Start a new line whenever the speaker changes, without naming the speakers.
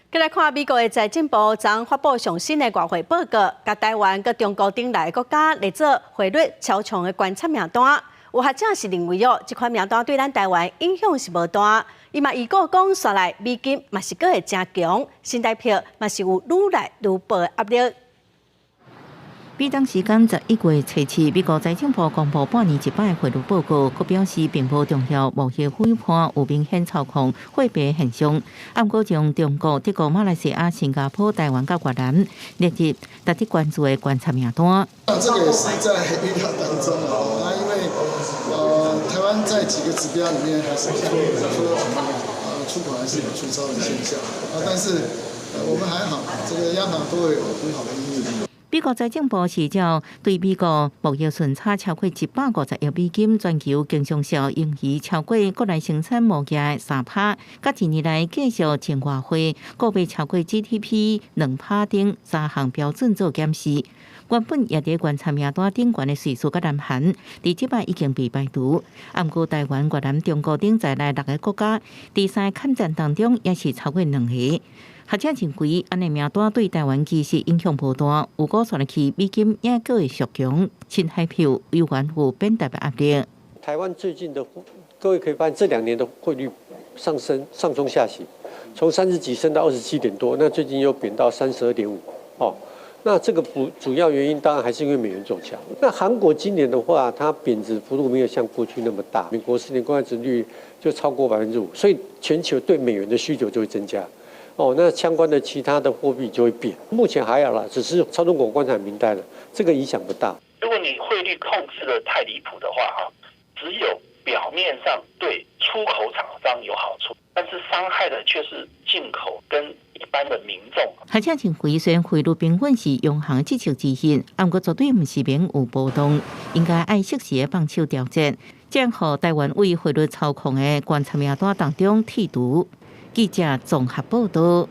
再来看美国的财政部昨发布上新的外汇报告，甲台湾、甲中国等来国家列做汇率超强的观察名单。有学者是认为这款名单对咱台湾影响是无大。伊嘛预告讲，刷来美金嘛是阁会增强，新台币嘛是有愈来愈薄的压力。
比当时间11月7日，美国财政部公布半年一摆汇率报告，佮表示并无重要贸易伙伴有明显操控货币现象。按过将中国、德国、马来西亚、新加坡、台湾甲越南列入值得关注的观察名单。
这个也是在预料当中啊，因为台湾在几个指标里面还是看，比如说出口还是有出超的现象啊，但是我们还好，这个央行都会有很好的应对。
美国财政部是照对美国贸易顺差超过150亿美金，全球经常性盈余超过国内生产贸易的3%，甲一年来继续净外汇个别超过 GDP 2%等3项标准做检视。原本也伫观察名单顶悬的瑞士甲南韩，伫即摆已经被排除。毋过台湾、越南、中国等在内6个国家，第3个抗战当中也是超过2个。学者认为，安尼名单对台湾其实影响无大，如果算起美金也阁会续强，新台币有缘有贬值的压力。
台湾最近的各位可以发现，这2年的汇率上升，上冲下洗，从30几升到27点多，那最近又贬到32.5哦。那这个主要原因当然还是因为美元走强。那韩国今年的话，它贬值幅度没有像过去那么大，美国10年公债殖率就超过5%，所以全球对美元的需求就会增加。哦，那相关的其他的货币就会变。目前还好啦，只是超中国观察名单了，这个影响不大。
如果你汇率控制的太离谱的话，只有表面上对出口厂商有好处，但是伤害的却是进口跟一般的民众。
学者认为，虽然汇率平稳是央行积极执行，不过绝对不是免有波动，应该爱适时的放手调整，将予台湾为汇率操控的观察名单当中剔除。记者综合报道。